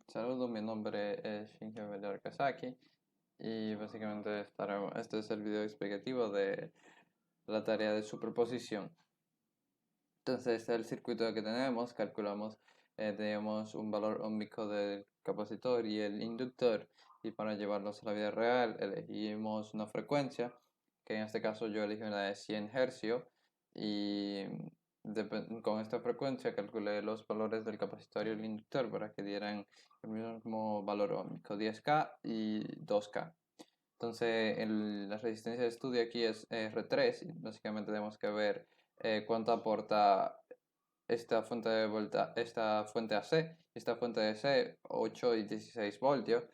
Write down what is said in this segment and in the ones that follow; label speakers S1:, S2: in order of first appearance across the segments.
S1: Saludos, mi nombre es Shinji Kazaki y básicamente este es el video explicativo de la tarea de superposición. Entonces, este es el circuito que tenemos, calculamos, tenemos un valor óhmico del capacitor y el inductor, y para llevarlos a la vida real elegimos una frecuencia, que en este caso yo elegí una de 100 Hz, y con esta frecuencia calculé los valores del capacitor y el inductor para que dieran el mismo valor óhmico, 10K y 2K. Entonces, la resistencia de estudio aquí es R3, y básicamente tenemos que ver cuánto aporta esta fuente AC, esta fuente DC, 8 y 16 voltios.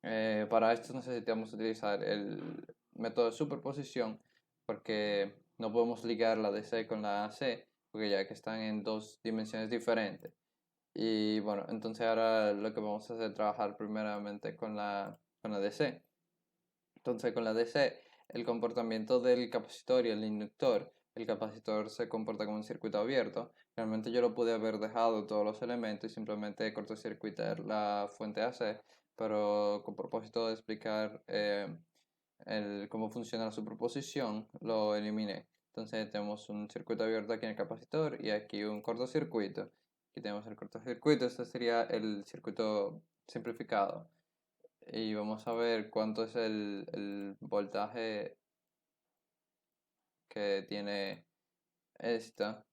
S1: Para esto necesitamos utilizar el método de superposición, porque no podemos ligar la DC con la AC, porque ya que están en dos dimensiones diferentes. Y bueno, entonces ahora lo que vamos a hacer es trabajar primeramente con la DC. Entonces, con la DC, el comportamiento del capacitor y el inductor, el capacitor se comporta como un circuito abierto. Realmente yo lo pude haber dejado todos los elementos y simplemente cortocircuitar la fuente AC, pero con propósito de explicar cómo funciona la superposición, lo eliminé. Entonces tenemos un circuito abierto aquí en el capacitor y aquí un cortocircuito. Aquí tenemos el cortocircuito, este sería el circuito simplificado. Y vamos a ver cuánto es el voltaje que tiene esta.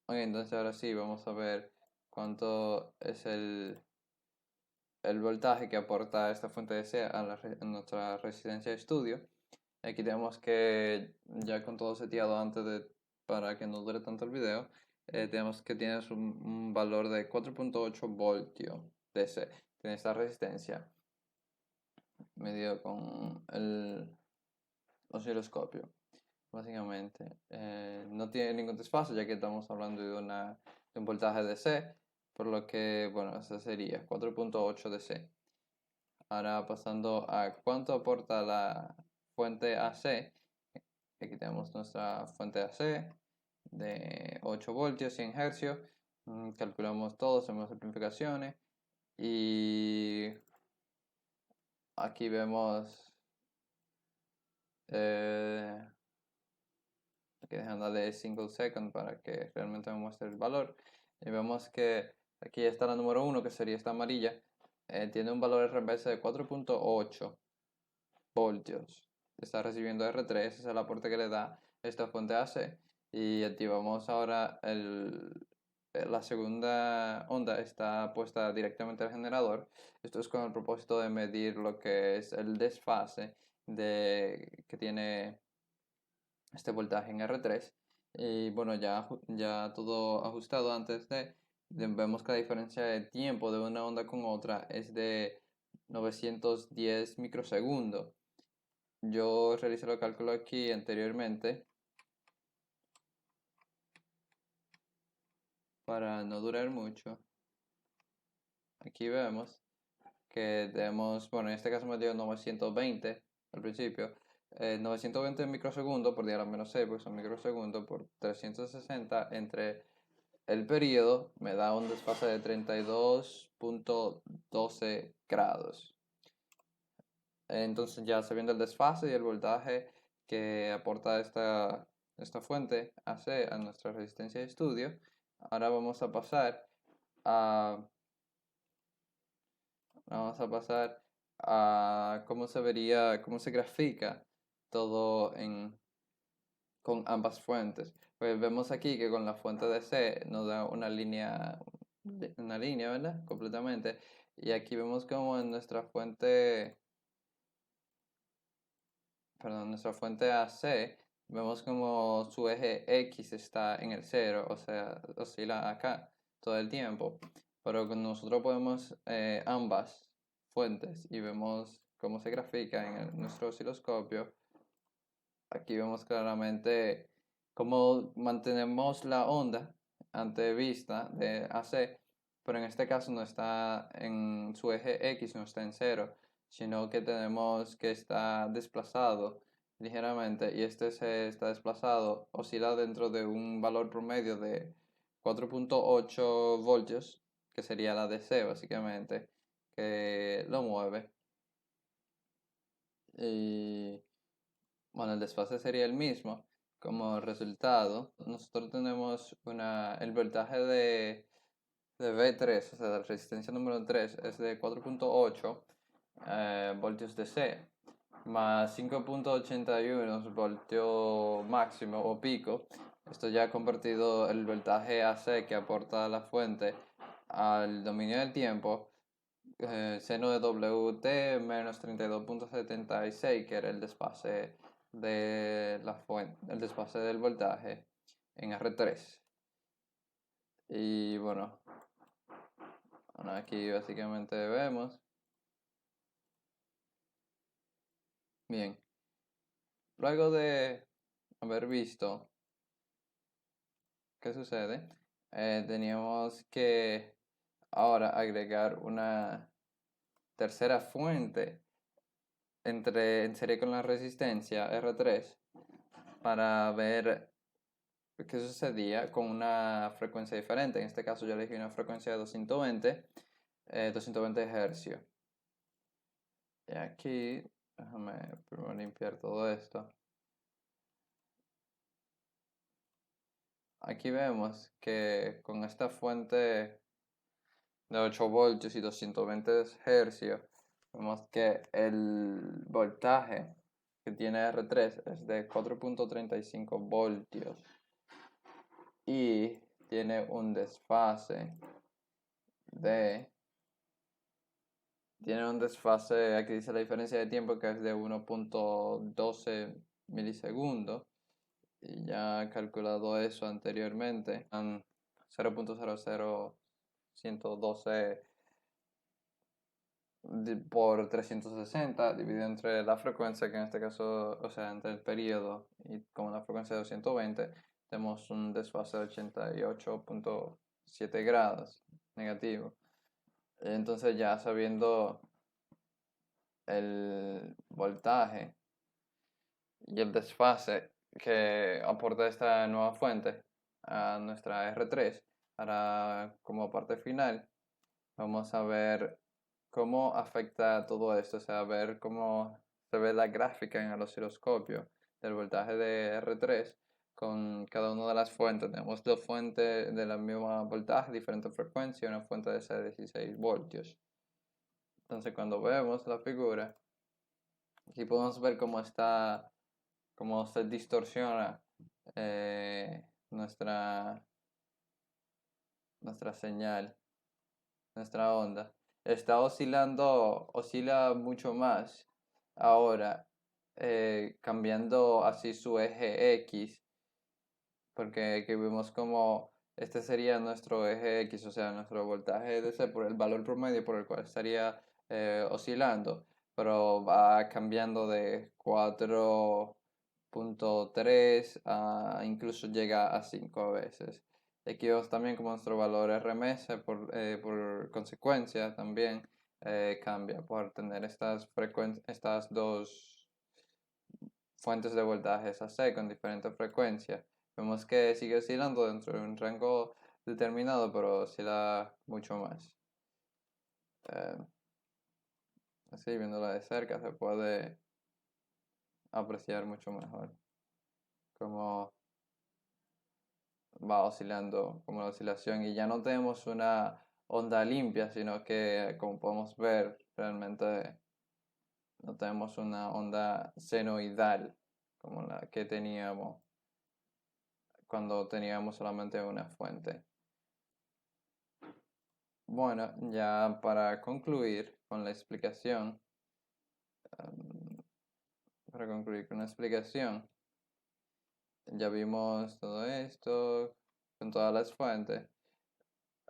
S1: Ok, entonces ahora sí, vamos a ver cuánto es el voltaje que aporta esta fuente de C a nuestra resistencia de estudio. Aquí tenemos que, ya con todo seteado para que no dure tanto el video, tenemos que tienes un valor de 4.8 voltios DC. Tiene esta resistencia medido con el osciloscopio, básicamente. No tiene ningún desfase, ya que estamos hablando de un voltaje DC, por lo que, bueno, ese sería 4.8 DC. Ahora pasando a cuánto aporta la fuente AC. Aquí tenemos nuestra fuente AC de 8 voltios, 100 hercios. Calculamos todo, hacemos simplificaciones. Y aquí vemos, eh, aquí dejando de single second para que realmente me muestre el valor. Y vemos que aquí está la número 1, que sería esta amarilla. Tiene un valor RMS de 4.8 voltios. Está recibiendo R3, ese es el aporte que le da esta fuente AC. Y activamos ahora la segunda onda, está puesta directamente al generador. Esto es con el propósito de medir lo que es el desfase que tiene este voltaje en R3. Y bueno, ya todo ajustado vemos que la diferencia de tiempo de una onda con otra es de 910 microsegundos. Yo realicé los cálculos aquí anteriormente para no durar mucho. Aquí vemos que tenemos, bueno, en este caso me dio 920 al principio. 920 microsegundos por diagrama menos 6, porque son microsegundos, por 360 entre el periodo, me da un desfase de 32.12 grados. Entonces, ya sabiendo el desfase y el voltaje que aporta esta fuente AC a nuestra resistencia de estudio, ahora a, vamos a pasar a cómo cómo se grafica todo con ambas fuentes. Pues vemos aquí que con la fuente de C nos da una línea, ¿verdad? Completamente. Y aquí vemos como en nuestra fuente AC, vemos como su eje X está en el cero, o sea, oscila acá todo el tiempo. Pero nosotros podemos ambas fuentes y vemos cómo se grafica en nuestro osciloscopio. Aquí vemos claramente cómo mantenemos la onda ante vista de AC, pero en este caso no está en su eje X, no está en cero, sino que tenemos que está desplazado ligeramente y este se está desplazado, oscila dentro de un valor promedio de 4.8 voltios, que sería la DC básicamente, que lo mueve. Y bueno, el desfase sería el mismo. Como resultado, nosotros tenemos el voltaje de V3, o sea, la resistencia número 3 es de 4.8 voltios DC, más 5.81 voltio máximo o pico. Esto ya ha convertido el voltaje AC que aporta la fuente al dominio del tiempo, seno de WT menos 32.76, que era el desfase de la fuente, el desfase del voltaje en R3. Y bueno, aquí básicamente vemos. Bien, luego de haber visto qué sucede, teníamos que ahora agregar una tercera fuente en serie con la resistencia R3 para ver qué sucedía con una frecuencia diferente. En este caso yo elegí una frecuencia de 220 Hz. Y aquí, déjame primero limpiar todo esto. Aquí vemos que con esta fuente de 8 voltios y 220 hercios, vemos que el voltaje que tiene R3 es de 4.35 voltios y tiene un desfase de... Tiene un desfase, aquí dice la diferencia de tiempo que es de 1.12 milisegundos. Y ya he calculado eso anteriormente. 0.00112 por 360 dividido entre la frecuencia, que en este caso, o sea, entre el periodo y con la frecuencia de 220, tenemos un desfase de 88.7 grados negativo. Entonces ya sabiendo el voltaje y el desfase que aporta esta nueva fuente a nuestra R3, ahora como parte final vamos a ver cómo afecta todo esto, o sea, ver cómo se ve la gráfica en el osciloscopio del voltaje de R3 con cada una de las fuentes. Tenemos dos fuentes de la misma voltaje, diferente frecuencia, una fuente de 16 voltios. Entonces cuando vemos la figura, aquí podemos ver cómo se distorsiona nuestra, nuestra señal, nuestra onda. Está oscila mucho más ahora, cambiando así su eje X, porque aquí vemos como este sería nuestro eje X, o sea, nuestro voltaje DC por el valor promedio por el cual estaría oscilando, pero va cambiando de 4.3 a incluso llega a 5 veces. Aquí vemos también como nuestro valor RMS por consecuencia también cambia por tener estas dos fuentes de voltajes AC con diferente frecuencia. Vemos que sigue oscilando dentro de un rango determinado, pero oscila mucho más. Eh, Así, viéndola de cerca, se puede apreciar mucho mejor cómo va oscilando, como la oscilación, y ya no tenemos una onda limpia, sino que, como podemos ver, realmente no tenemos una onda senoidal como la que teníamos cuando teníamos solamente una fuente. Bueno, ya para concluir con la explicación, para concluir con la explicación, ya vimos todo esto con todas las fuentes.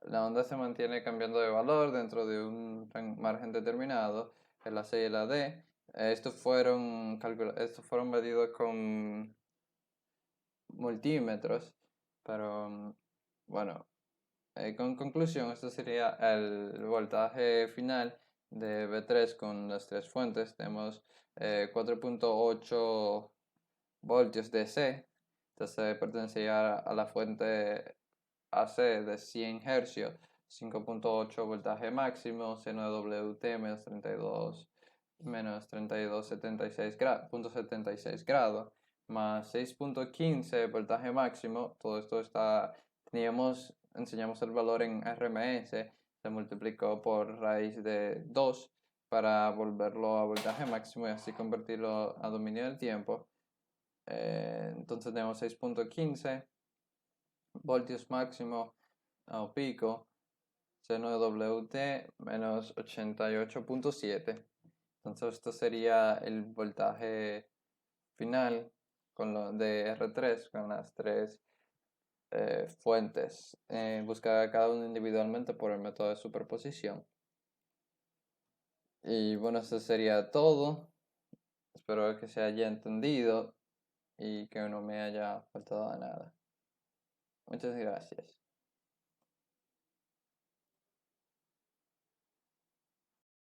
S1: La onda se mantiene cambiando de valor dentro de un margen determinado, en la C y la D. Estos fueron medidos con multímetros, pero bueno, con conclusión, esto sería el voltaje final de B3 con las tres fuentes. Tenemos 4.8 voltios DC. Entonces pertenecería a la fuente AC de 100 hercios, 5.8 voltaje máximo, seno de WT menos 32,76 grados, más 6.15 voltaje máximo. Todo esto enseñamos el valor en RMS, se multiplicó por raíz de 2 para volverlo a voltaje máximo y así convertirlo a dominio del tiempo. Entonces tenemos 6.15 voltios máximo o pico, seno de WT menos 88.7. Entonces esto sería el voltaje final con lo de R3 con las tres fuentes. Busca cada uno individualmente por el método de superposición. Y bueno, eso sería todo. Espero que se haya entendido y que no me haya faltado nada. Muchas gracias.